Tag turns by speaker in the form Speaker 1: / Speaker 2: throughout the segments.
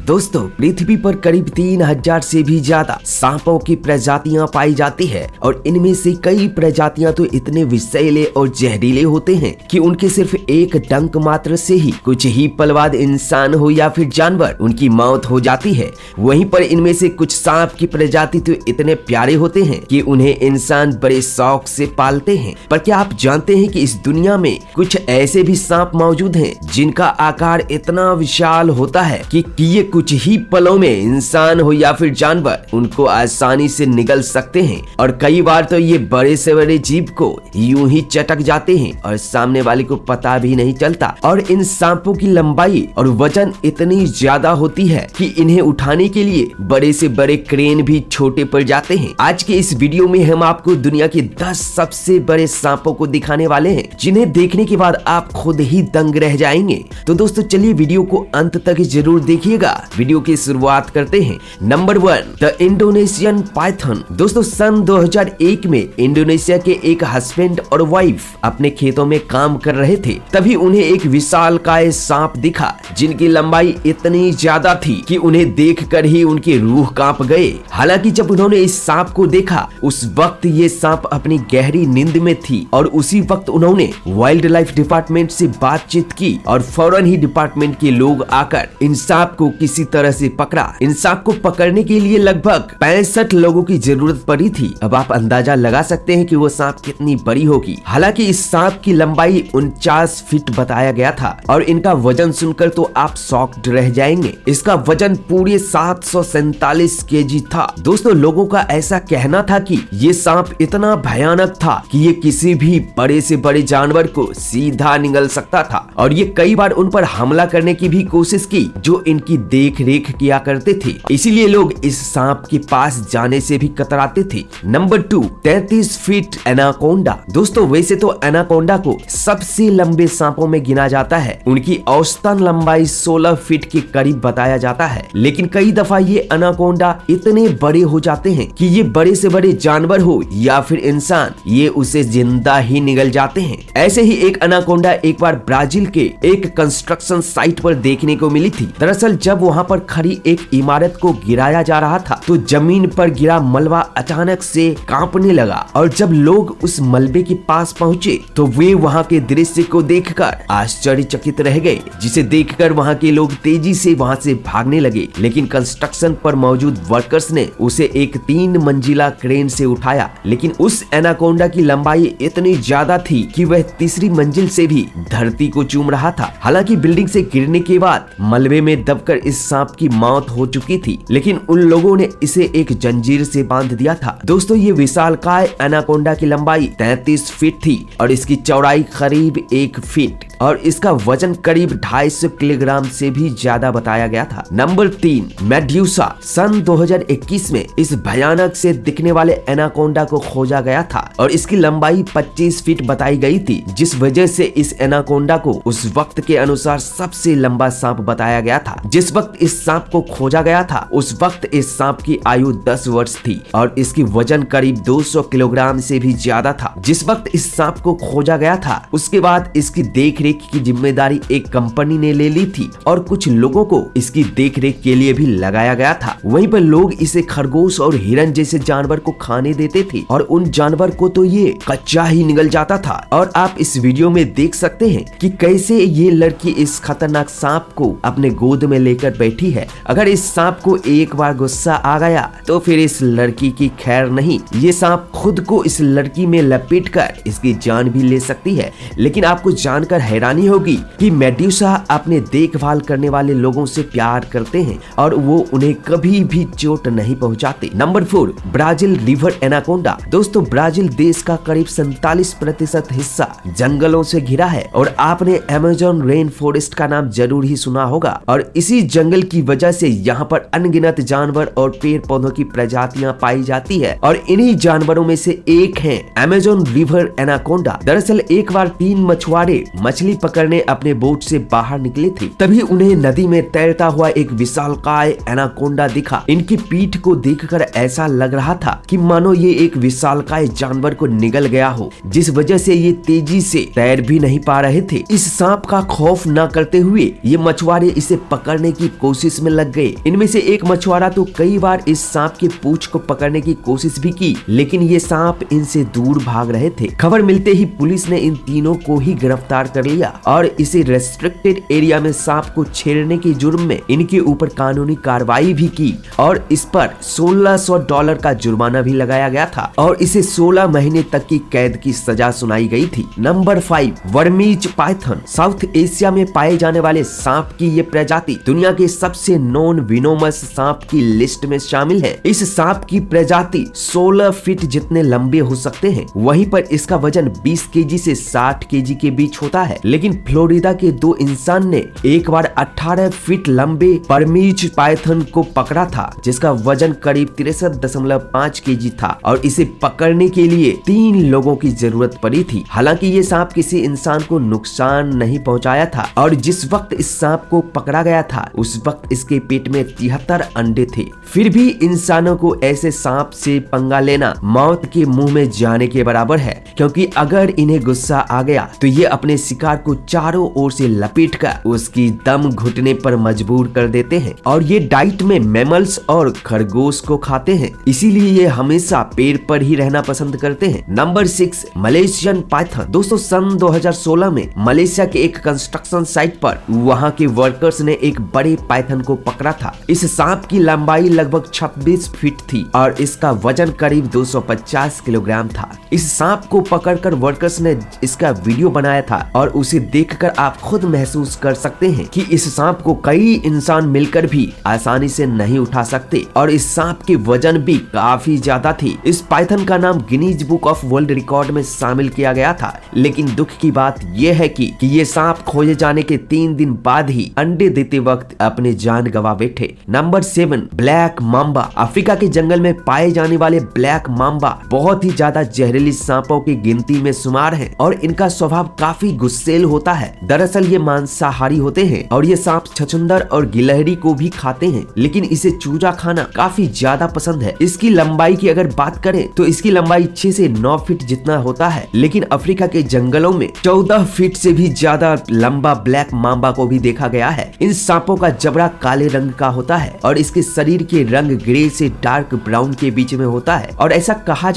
Speaker 1: दोस्तों पृथ्वी पर करीब 3000 से भी ज्यादा सांपों की प्रजातियां पाई जाती है और इनमें से कई प्रजातियां तो इतने विषैले और जहरीले होते हैं कि उनके सिर्फ एक डंक मात्र से ही कुछ ही पल बाद इंसान हो या फिर जानवर उनकी मौत हो जाती है। वहीं पर इनमें से कुछ सांप की प्रजाति तो इतने प्यारे होते हैं कि उन्हें इंसान बड़े शौक से पालते हैं। पर क्या आप जानते हैं कि इस दुनिया में कुछ ऐसे भी सांप मौजूद हैं जिनका आकार इतना विशाल होता है कि ये कुछ ही पलों में इंसान हो या फिर जानवर उनको आसानी से निगल सकते हैं और कई बार तो ये बड़े से बड़े जीव को यूं ही चटक जाते हैं और सामने वाले को पता भी नहीं चलता। और इन सांपों की लंबाई और वजन इतनी ज्यादा होती है कि इन्हें उठाने के लिए बड़े से बड़े क्रेन भी छोटे पड़ जाते हैं। आज के इस वीडियो में हम आपको दुनिया के 10 सबसे बड़े सांपों को दिखाने वाले हैं जिन्हें देखने के बाद आप खुद ही दंग रह जाएंगे। तो दोस्तों चलिए वीडियो को अंत तक जरूर देखिएगा। वीडियो की शुरुआत करते हैं। Number 1 the Indonesian Python. दोस्तों सन 2001 में इंडोनेशिया के एक हस्बैंड और वाइफ अपने खेतों में काम कर रहे थे, तभी उन्हें एक विशालकाय सांप दिखा जिनकी लंबाई इतनी ज्यादा थी कि उन्हें देखकर ही उनकी रूह कांप गए। हालांकि जब उन्होंने इस सांप को देखा उस वक्त ये सांप अपनी गहरी नींद में थी और उसी वक्त उन्होंने वाइल्ड लाइफ डिपार्टमेंट से बातचीत की और फौरन ही डिपार्टमेंट के लोग आकर इन सांप को किसी तरह से पकड़ा। इन सांप को पकड़ने के लिए लगभग 65 लोगों की जरूरत पड़ी थी। अब आप अंदाजा लगा सकते हैं कि वो सांप कितनी बड़ी होगी। हालांकि इस सांप की लंबाई 49 फीट बताया गया था और इनका वजन सुनकर तो आप शॉक्ड रह जाएंगे। इसका वजन पूरे 747 केजी था। दोस्तों लोगों का ऐसा कहना था कि ये सांप इतना भयानक था कि ये किसी भी बड़े से बड़े जानवर को सीधा निगल सकता था और ये कई बार उन पर हमला करने की भी कोशिश की जो इनकी देख रेख किया करते थे। इसीलिए लोग इस सांप के पास जाने से भी कतराते थे। Number 2 33 feet anaconda. दोस्तों वैसे तो एनाकोंडा को सबसे लंबे सांपों में गिना जाता है। उनकी औसतन लंबाई 16 फीट के करीब बताया जाता है, लेकिन कई दफा ये एनाकोंडा इतने बड़े हो जाते हैं कि ये बड़े से बड़े जानवर हो या फिर इंसान ये उसे जिंदा ही निगल जाते हैं। ऐसे ही एक एनाकोंडा एक बार ब्राजील के एक कंस्ट्रक्शन साइट पर देखने को मिली थी। दरअसल जब वहां पर खड़ी एक इमारत को गिराया जा रहा था तो जमीन पर गिरा मलबा अचानक से कांपने लगा और जब लोग उस मलबे के पास पहुंचे तो वे वहां के दृश्य को देखकर आश्चर्यचकित रह गए, जिसे देखकर वहां के लोग तेजी से वहां से भागने लगे। लेकिन कंस्ट्रक्शन पर मौजूद वर्कर्स ने उसे एक 3 मंजिला क्रेन से उठाया, लेकिन उस एनाकोंडा की लंबाई इतनी ज्यादा थी कि वह तीसरी मंजिल से भी धरती को चूम रहा था। हालांकि बिल्डिंग से गिरने के बाद मलबे में दबकर इस सांप की मौत हो चुकी थी, लेकिन उन लोगों ने इसे एक जंजीर से बांध दिया था। दोस्तों ये विशालकाय एनाकोंडा की लंबाई 33 फीट थी और इसकी चौड़ाई करीब 1 फीट और इसका वजन करीब 250 किलोग्राम से भी ज्यादा बताया गया था। Number 3 medusa. सन 2021 में इस भयानक से दिखने वाले एनाकोंडा को खोजा गया था और इसकी लंबाई 25 फीट बताई गई थी, जिस वजह से इस एनाकोंडा को उस वक्त के अनुसार सबसे लंबा सांप बताया गया था। जिस वक्त इस सांप को खोजा गया था उस वक्त इस सांप की आयु 10 वर्ष थी और इसकी वजन करीब 200 किलोग्राम से भी ज्यादा था। जिस वक्त इस सांप को खोजा गया था उसके बाद इसकी देखरेख की जिम्मेदारी एक कंपनी ने ले ली थी और कुछ लोगों को इसकी देखरेख के लिए भी लगाया गया था। वहीं पर लोग इसे खरगोश और हिरन जैसे जानवर को खाने देते थे और उन जानवर को तो ये कच्चा ही निगल जाता था। और आप इस वीडियो में देख सकते हैं कि कैसे ये लड़की इस खतरनाक सांप को अपने गोद में लेकर बैठी है। अगर इस सांप को एक बार गुस्सा आ गया तो फिर इस लड़की की खैर नहीं। ये सांप खुद को इस लड़की में लपेटकर इसकी जान भी ले सकती है। लेकिन आपको जानकर हैरानी होगी कि मेड्यूसा अपने देखभाल करने वाले लोगों से प्यार करते हैं और वो उन्हें कभी भी चोट नहीं पहुंचाते। Number 4 Brazil river anaconda. दोस्तों ब्राजील देश का करीब 47% हिस्सा जंगलों से घिरा है और आपने अमेज़न रेन फॉरेस्ट का नाम जरूर ही सुना होगा और इसी जंगल की वजह से यहाँ पर अनगिनत जानवर और पेड़ पौधों की प्रजातियां पाई जाती है और इन्हीं जानवरों में से एक है अमेज़न रिवर एनाकोंडा। दरअसल एक बार 3 मछुआरे मछली मछली पकड़ने अपने बोट से बाहर निकले थे, तभी उन्हें नदी में तैरता हुआ एक विशालकाय एनाकोंडा दिखा। इनकी पीठ को देखकर ऐसा लग रहा था कि मानो ये एक विशालकाय जानवर को निगल गया हो, जिस वजह से ये तेजी से तैर भी नहीं पा रहे थे। इस सांप का खौफ न करते हुए ये मछुआरे इसे पकड़ने की कोशिश में लग गए। इनमें से एक मछुआरा तो कई बार इस सांप की पूंछ को पकड़ने की कोशिश भी की, लेकिन ये सांप इनसे दूर भाग रहे थे। खबर मिलते ही पुलिस ने इन तीनों को ही गिरफ्तार कर लिया और इसे रेस्ट्रिक्टेड एरिया में सांप को छेड़ने के जुर्म में इनके ऊपर कानूनी कार्रवाई भी की और इस पर $1600 का जुर्माना भी लगाया गया था और इसे 16 महीने तक की कैद की सजा सुनाई गई थी। Number 5, Burmese Python. South Asia में पाए जाने वाले सांप की ये प्रजाति दुनिया के सबसे नॉन विनोमस सांप की लिस्ट में शामिल है। इस सांप की प्रजाति 16 फीट जितने लंबे हो सकते हैं, वहीं पर इसका वजन 20 केजी से 60 केजी के बीच होता है। लेकिन फ्लोरिडा के 2 इंसान ने एक बार 18 फीट लंबे बर्मीज पाइथन को पकड़ा था, जिसका वजन करीब 63.5 केजी था और इसे पकड़ने के लिए 3 लोगों की जरूरत पड़ी थी। हालांकि ये सांप किसी इंसान को नुकसान नहीं पहुंचाया था और जिस वक्त इस सांप को पकड़ा गया था उस वक्त इसके पेट में 73 अंडे थे। फिर भी इंसानों को ऐसे सांप से पंगा लेना मौत के मुंह में जाने के बराबर है, क्योंकि अगर इन्हें गुस्सा आ गया तो ये अपने शिकार को चारों ओर से लपेटकर उसकी दम घुटने पर मजबूर कर देते हैं और ये डाइट में मैमल्स और खरगोश को खाते हैं, इसीलिए ये हमेशा पेड़ पर ही रहना पसंद करते हैं। Number 6, Malaysian Python. दोस्तों, सन 2016 में मलेशिया के एक कंस्ट्रक्शन साइट पर वहां के वर्कर्स ने एक बड़े पाइथन को पकड़ा था। इस सांप की लंबाई लगभग 26 फीट थी और इसका वजन करीब 250 किलोग्राम था। इस सांप को पकड़कर वर्कर्स ने इसका वीडियो बनाया था और उसे देखकर आप खुद महसूस कर सकते हैं कि इस सांप को कई इंसान मिलकर भी आसानी से नहीं उठा सकते और इस सांप की वजन भी काफी ज्यादा थी। इस पाइथन का नाम Guinness book of world record में शामिल किया गया था, लेकिन दुख की बात यह है कि ये सांप खोजे जाने के 3 दिन बाद ही अंडे देते वक्त अपने जान गंवा बैठे। Number 7, black Mamba. अफ्रीका के जंगल में पाए जाने वाले ब्लैक मांबा बहुत ही ज्यादा जहरीली सांपों की गिनती में शुमार है और इनका स्वभाव काफी गुस्सेल होता है। दरअसल ये मांसाहारी होते हैं और ये सांप छछूंदर और गिलहरी को भी खाते हैं, लेकिन इसे चूजा खाना काफी ज्यादा पसंद है। इसकी लंबाई की अगर बात करें तो इसकी लंबाई 6 से 9 फीट जितना होता है, लेकिन अफ्रीका के जंगलों में 14 फीट से भी ज्यादा लंबा ब्लैक मांबा को भी देखा गया है। इन सांपों का जबड़ा काले रंग का होता है और इसके शरीर के रंग ग्रे से डार्क ब्राउन के बीच में होता है और ऐसा कहा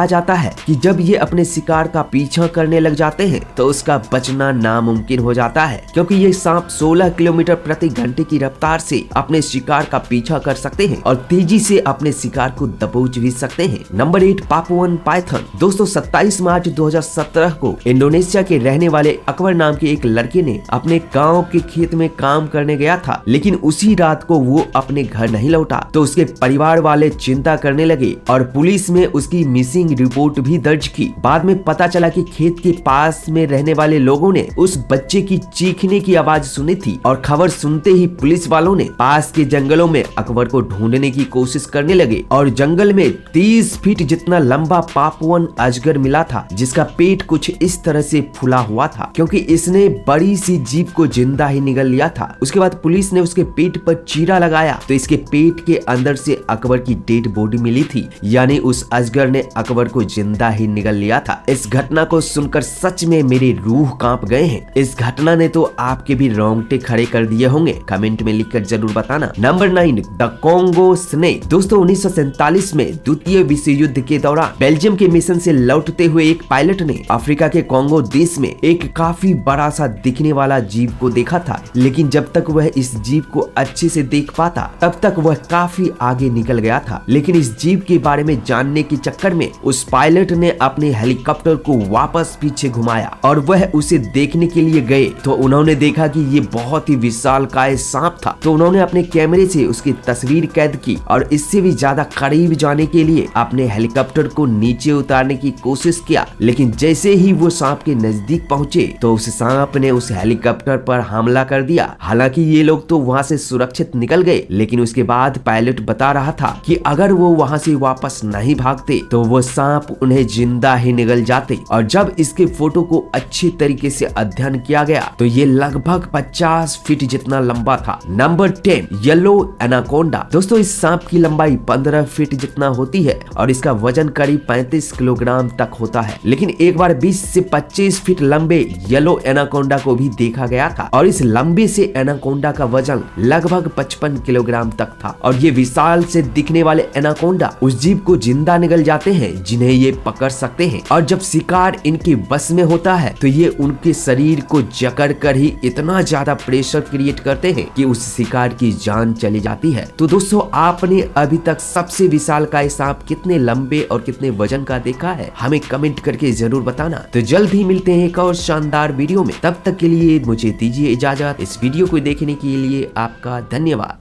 Speaker 1: जाता है कि जब ये अपने शिकार का पीछा करने लग जाते हैं तो उसका बचना नामुमकिन हो जाता है, क्योंकि ये सांप 16 किलोमीटर प्रति घंटे की रफ्तार से अपने शिकार का पीछा कर सकते हैं और तेजी से अपने शिकार को दबोच भी सकते हैं। Number 8, Papuan python. दोस्तों, 27 मार्च 2017 को इंडोनेशिया के रहने वाले अकबर नाम के एक लड़के ने अपने गाँव के खेत में काम करने गया था, लेकिन उसी रात को वो अपने घर नहीं लौटा तो उसके परिवार वाले चिंता करने लगे और पुलिस में उसकी मिसिंग रिपोर्ट भी दर्ज की। बाद में पता चला कि खेत के पास में रहने वाले लोगों ने उस बच्चे की चीखने की आवाज सुनी थी और खबर सुनते ही पुलिस वालों ने पास के जंगलों में अकबर को ढूंढने की कोशिश करने लगे और जंगल में 30 फीट जितना लंबा पापुअन अजगर मिला था, जिसका पेट कुछ इस तरह से फुला हुआ था क्योंकि इसने बड़ी सी जीभ को जिंदा ही निगल लिया था। उसके बाद पुलिस ने उसके पेट पर चीरा लगाया तो इसके पेट के अंदर से अकबर की डेड बॉडी मिली थी, यानी उस अजगर ने अकबर को जिंदा ही निगल लिया था। इस घटना को सुनकर सच में मेरे रूह कांप गए हैं। इस घटना ने तो आपके भी रोंगटे खड़े कर दिए होंगे, कमेंट में लिखकर जरूर बताना। Number 9, the Congo snake. दोस्तों, 1947 में द्वितीय विश्व युद्ध के दौरान बेल्जियम के मिशन से लौटते हुए एक पायलट ने अफ्रीका के कॉन्गो देश में एक काफी बड़ा सा दिखने वाला जीव को देखा था, लेकिन जब तक वह इस जीव को अच्छे से देख पाता तब तक वह काफी आगे निकल गया था। लेकिन इस जीव के बारे में जानने के चक्कर में उस पायलट ने अपने हेलीकॉप्टर को वापस पीछे घुमाया और वह उसे देखने के लिए गए तो उन्होंने देखा कि ये बहुत ही विशालकाय सांप था। तो उन्होंने अपने कैमरे से उसकी तस्वीर कैद की और इससे भी ज्यादा करीब जाने के लिए अपने हेलीकॉप्टर को नीचे उतारने की कोशिश किया, लेकिन जैसे ही वो सांप के नजदीक पहुंचे तो उस सांप ने उस हेलीकॉप्टर पर हमला कर दिया। हालांकि ये लोग तो वहां से सुरक्षित निकल गए, लेकिन उसके बाद पायलट बता रहा था कि अगर वो वहां से वापस नहीं भागते तो वो सांप उन्हें जिंदा ही निगल जाते। और जब इसके फोटो को अच्छी तरीके से अध्ययन किया गया तो ये लगभग 50 फीट जितना लंबा था। Number 10, yellow anaconda. दोस्तों इस सांप की लंबाई 15 फीट जितना होती है और इसका वजन करीब 35 किलोग्राम तक होता है। लेकिन एक बार 20 से 25 फीट लंबे येलो एनाकोंडा को भी देखा गया था और इस लंबे से एनाकोंडा का वजन लगभग 55 किलोग्राम तक था। और ये विशाल से दिखने वाले एनाकोंडा उस जीव को जिंदा निगल जाते हैं जिन्हें ये पकड़ सकते हैं। और जब शिकार इनके बस में होता है तो ये उनके शरीर को जकड़ कर ही इतना ज्यादा प्रेशर क्रिएट करते हैं कि उस शिकार की जान चली जाती है। तो दोस्तों आपने अभी तक सबसे विशालकाय सांप कितने लंबे और कितने वजन का देखा है, हमें कमेंट करके जरूर बताना। तो जल्द ही मिलते हैं एक और शानदार वीडियो में, तब तक के लिए मुझे दीजिए इजाजत। इस वीडियो को देखने के लिए आपका धन्यवाद।